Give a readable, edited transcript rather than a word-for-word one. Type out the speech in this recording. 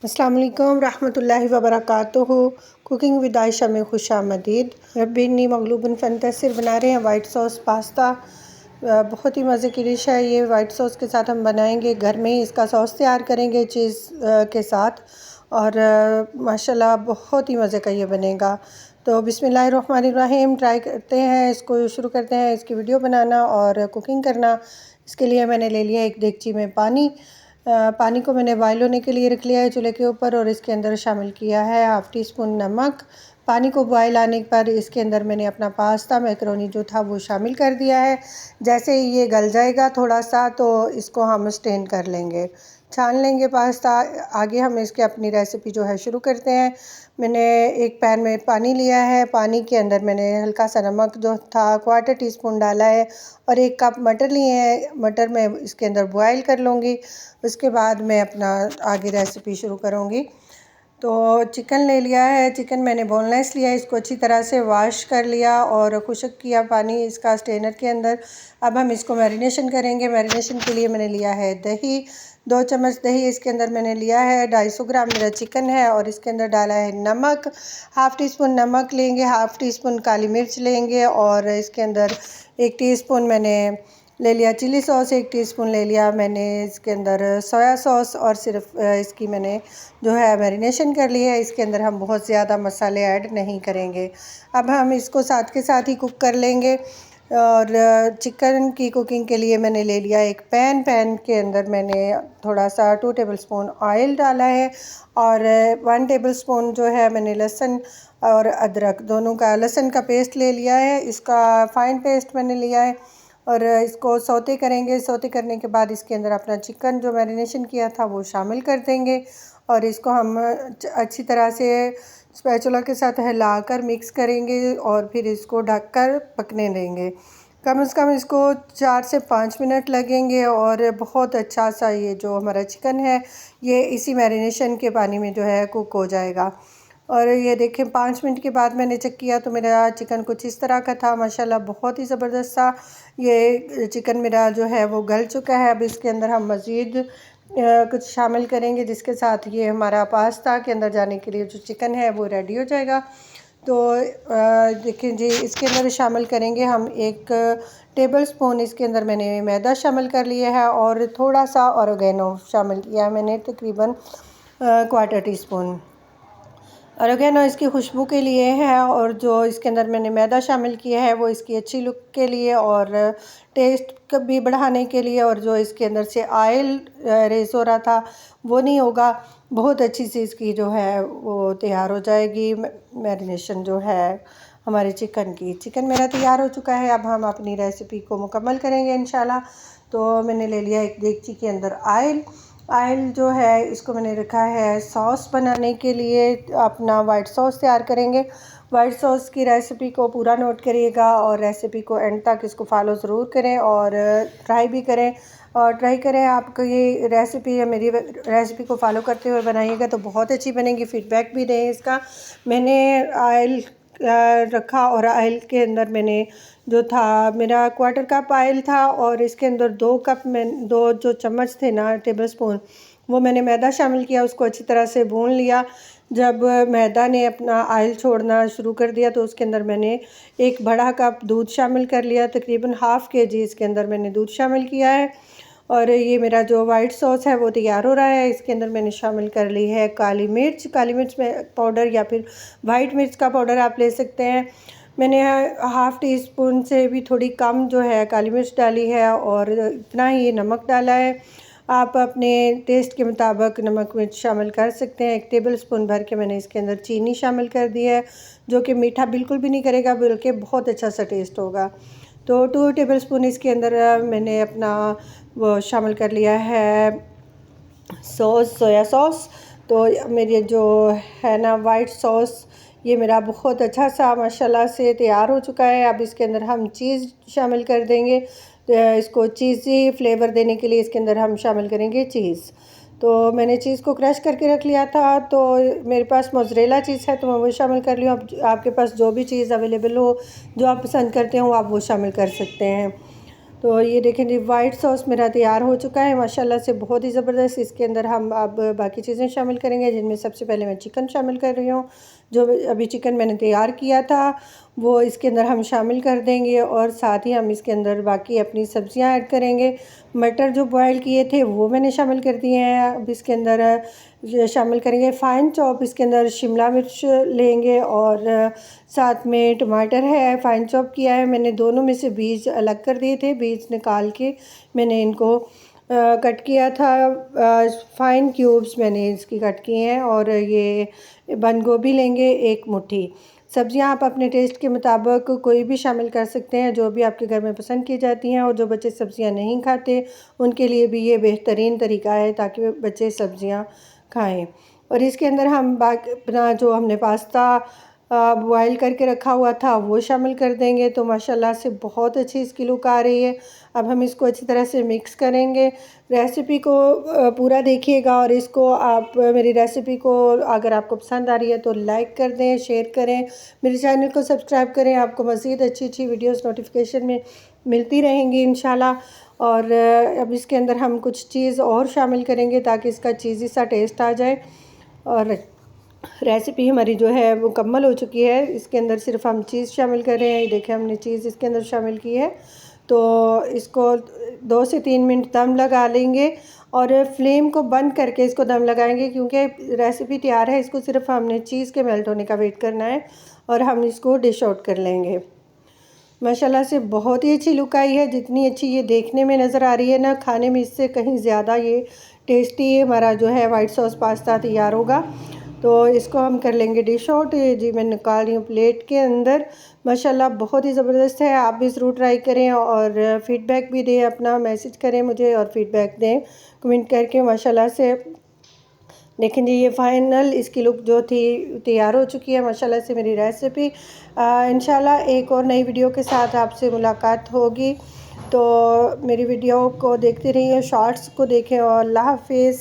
अस्सलाम वालेकुम रहमतुल्लाहि व बरकातुहू। कुकिंग विद आयशा में खुशामदीद। रब्बी इन्नी मगलूबुन फंतसिर बना रहे हैं वाइट सॉस पास्ता। बहुत ही मज़े की डिश है ये। वाइट सॉस के साथ हम बनाएंगे, घर में ही इसका सॉस तैयार करेंगे चीज़ के साथ, और माशाल्लाह बहुत ही मज़े का ये बनेगा। तो बिस्मिल्लाहिर्रहमानिर्रहीम। ट्राई करते हैं, इसको शुरू करते हैं इसकी वीडियो बनाना और कुकिंग करना। इसके लिए मैंने ले लिया एक देगची में पानी। पानी को मैंने बॉयल होने के लिए रख लिया है चूल्हे के ऊपर, और इसके अंदर शामिल किया है हाफ़ टी स्पून नमक। पानी को बॉयल आने पर इसके अंदर मैंने अपना पास्ता मैकरोनी जो था वो शामिल कर दिया है। जैसे ही ये गल जाएगा थोड़ा सा, तो इसको हम स्टेन कर लेंगे, छान लेंगे पास्ता। आगे हम इसके अपनी रेसिपी जो है शुरू करते हैं। मैंने एक पैन में पानी लिया है, पानी के अंदर मैंने हल्का सा नमक जो था 1/4 टीस्पून डाला है, और 1 कप मटर लिए हैं। मटर मैं इसके अंदर बॉयल कर लूँगी, उसके बाद मैं अपना आगे रेसिपी शुरू करूँगी। तो चिकन ले लिया है, चिकन मैंने बोनलेस लिया है, इसको अच्छी तरह से वॉश कर लिया और खुश्क किया पानी इसका स्ट्रेनर के अंदर। अब हम इसको मैरिनेशन करेंगे। मैरिनेशन के लिए मैंने लिया है दही, 2 चम्मच दही इसके अंदर मैंने लिया है। 250 ग्राम मेरा चिकन है, और इसके अंदर डाला है नमक, हाफ़ टी स्पून नमक लेंगे, हाफ़ टी स्पून काली मिर्च लेंगे, और इसके अंदर 1 टीस्पून मैंने ले लिया चिली सॉस, 1 टीस्पून ले लिया मैंने इसके अंदर सोया सॉस, और सिर्फ इसकी मैंने जो है मैरिनेशन कर ली है। इसके अंदर हम बहुत ज़्यादा मसाले ऐड नहीं करेंगे। अब हम इसको साथ के साथ ही कुक कर लेंगे। और चिकन की कुकिंग के लिए मैंने ले लिया एक पैन के अंदर मैंने थोड़ा सा 2 टेबलस्पून ऑयल डाला है, और 1 टेबलस्पून जो है मैंने लहसुन और अदरक दोनों का, लहसुन का पेस्ट ले लिया है, इसका फ़ाइन पेस्ट मैंने लिया है, और इसको सौते करेंगे। सौते करने के बाद इसके अंदर अपना चिकन जो मैरिनेशन किया था वो शामिल कर देंगे, और इसको हम अच्छी तरह से स्पैचुला के साथ हिलाकर मिक्स करेंगे, और फिर इसको ढककर पकने देंगे। कम से कम इसको 4 से 5 मिनट लगेंगे, और बहुत अच्छा सा ये जो हमारा चिकन है ये इसी मैरिनेशन के पानी में जो है कुक हो जाएगा। और ये देखें 5 मिनट के बाद मैंने चेक किया तो मेरा चिकन कुछ इस तरह का था। माशाल्लाह बहुत ही ज़बरदस्त सा ये चिकन मेरा जो है वो गल चुका है। अब इसके अंदर हम मज़ीद कुछ शामिल करेंगे, जिसके साथ ये हमारा पास्ता के अंदर जाने के लिए जो चिकन है वो रेडी हो जाएगा। तो देखें जी, इसके अंदर शामिल करेंगे हम 1 टेबलस्पून इसके अंदर मैंने मैदा शामिल कर लिया है, और थोड़ा सा ऑरिगेनो शामिल किया है मैंने, तकरीबन 1/4 टीस्पून। ऑरिगेनो इसकी खुशबू के लिए है, और जो इसके अंदर मैंने मैदा शामिल किया है वो इसकी अच्छी लुक के लिए और टेस्ट भी बढ़ाने के लिए, और जो इसके अंदर से ऑयल रेज़ हो रहा था वो नहीं होगा। बहुत अच्छी सी इसकी जो है वो तैयार हो जाएगी मैरिनेशन जो है हमारे चिकन की। चिकन मेरा तैयार हो चुका है। अब हम अपनी रेसिपी को मुकम्मल करेंगे इंशाल्लाह। तो मैंने ले लिया एक देगची के अंदर ऑयल जो है इसको मैंने रखा है सॉस बनाने के लिए। अपना वाइट सॉस तैयार करेंगे। वाइट सॉस की रेसिपी को पूरा नोट करिएगा, और रेसिपी को एंड तक इसको फॉलो ज़रूर करें, और ट्राई भी करें। और ट्राई करें, आपको ये रेसिपी या मेरी रेसिपी को फॉलो करते हुए बनाइएगा तो बहुत अच्छी बनेगी। फ़ीडबैक भी दें इसका। मैंने ऑयल रखा, और ऑयल के अंदर मैंने जो था मेरा 1/4 कप ऑयल था, और इसके अंदर 2 जो चम्मच थे ना टेबलस्पून, वो मैंने मैदा शामिल किया, उसको अच्छी तरह से भून लिया। जब मैदा ने अपना ऑयल छोड़ना शुरू कर दिया तो उसके अंदर मैंने 1 बड़ा कप दूध शामिल कर लिया, तकरीबन ½ kg इसके अंदर मैंने दूध शामिल किया है। और ये मेरा जो वाइट सॉस है वो तैयार हो रहा है। इसके अंदर मैंने शामिल कर ली है काली मिर्च में पाउडर, या फिर वाइट मिर्च का पाउडर आप ले सकते हैं। मैंने ½ टीस्पून से भी थोड़ी कम जो है काली मिर्च डाली है, और इतना ही नमक डाला है। आप अपने टेस्ट के मुताबिक नमक मिर्च शामिल कर सकते हैं। 1 टेबलस्पून भर के मैंने इसके अंदर चीनी शामिल कर दी है, जो कि मीठा बिल्कुल भी नहीं करेगा, बल्कि बहुत अच्छा सा टेस्ट होगा। तो 2 टेबलस्पून इसके अंदर मैंने अपना वो शामिल कर लिया है सोया सॉस। तो मेरी जो है ना वाइट सॉस, ये मेरा बहुत अच्छा सा माशाल्लाह से तैयार हो चुका है। अब इसके अंदर हम चीज़ शामिल कर देंगे। इसको चीज़ी फ्लेवर देने के लिए इसके अंदर हम शामिल करेंगे चीज़। तो मैंने चीज़ को क्रश करके रख लिया था, तो मेरे पास मोज़रेला चीज़ है तो मैं वो शामिल कर लिया। अब आपके पास जो भी चीज़ अवेलेबल हो, जो आप पसंद करते हो, आप वो शामिल कर सकते हैं। तो ये देखें जी वाइट सॉस मेरा तैयार हो चुका है माशाल्लाह से, बहुत ही ज़बरदस्त। इसके अंदर हम अब बाकी चीज़ें शामिल करेंगे, जिनमें सबसे पहले मैं चिकन शामिल कर रही हूँ। जो अभी चिकन मैंने तैयार किया था वो इसके अंदर हम शामिल कर देंगे, और साथ ही हम इसके अंदर बाकी अपनी सब्ज़ियाँ ऐड करेंगे। मटर जो बॉयल किए थे वो मैंने शामिल कर दिए हैं। अब इसके अंदर शामिल करेंगे फ़ाइन चॉप, इसके अंदर शिमला मिर्च लेंगे, और साथ में टमाटर है फ़ाइन चॉप किया है मैंने। दोनों में से बीज अलग कर दिए थे, बीज निकाल के मैंने इनको कट किया था। फ़ाइन क्यूब्स मैंने इसकी कट किए हैं। और ये बंद गोभी लेंगे 1 मुट्ठी। सब्ज़ियाँ आप अपने टेस्ट के मुताबिक कोई भी शामिल कर सकते हैं, जो भी आपके घर में पसंद की जाती हैं। और जो बच्चे सब्ज़ियाँ नहीं खाते उनके लिए भी ये बेहतरीन तरीका है, ताकि बच्चे सब्ज़ियाँ खाएं। और इसके अंदर हम अपना जो हमने पास्ता बॉयल करके रखा हुआ था वो शामिल कर देंगे। तो माशाल्लाह से बहुत अच्छी इसकी लुक आ रही है। अब हम इसको अच्छी तरह से मिक्स करेंगे। रेसिपी को पूरा देखिएगा, और इसको आप मेरी रेसिपी को अगर आपको पसंद आ रही है तो लाइक कर दें, शेयर करें, मेरे चैनल को सब्सक्राइब करें। आपको मज़ीद अच्छी अच्छी वीडियोस नोटिफिकेशन में मिलती रहेंगी इंशाल्लाह। और अब इसके अंदर हम कुछ चीज़ और शामिल करेंगे ताकि इसका चीज़ी सा टेस्ट आ जाए। और रेसिपी हमारी जो है वो मुकम्मल हो चुकी है। इसके अंदर सिर्फ हम चीज़ शामिल कर रहे हैं। देखें हमने चीज़ इसके अंदर शामिल की है। तो इसको 2 से 3 मिनट दम लगा लेंगे, और फ्लेम को बंद करके इसको दम लगाएंगे, क्योंकि रेसिपी तैयार है। इसको सिर्फ हमने चीज़ के मेल्ट होने का वेट करना है, और हम इसको डिश आउट कर लेंगे। माशाल्लाह से बहुत ही अच्छी लुक आई है। जितनी अच्छी ये देखने में नज़र आ रही है ना, खाने में इससे कहीं ज़्यादा ये टेस्टी हमारा जो है वाइट सॉस पास्ता तैयार होगा। तो इसको हम कर लेंगे डिश आउट। जी मैं निकाल रही हूँ प्लेट के अंदर। माशाल्लाह बहुत ही ज़बरदस्त है। आप भी ज़रूर ट्राई करें, और फ़ीडबैक भी दें, अपना मैसेज करें मुझे और फ़ीडबैक दें कमेंट करके। माशाल्लाह से देखें जी ये फ़ाइनल इसकी लुक जो थी तैयार हो चुकी है माशाल्लाह से मेरी रेसिपी। इंशाल्लाह एक और नई वीडियो के साथ आपसे मुलाकात होगी। तो मेरी वीडियो को देखते रहिए, शॉर्ट्स को देखें, और अल्लाह हाफ़िज़।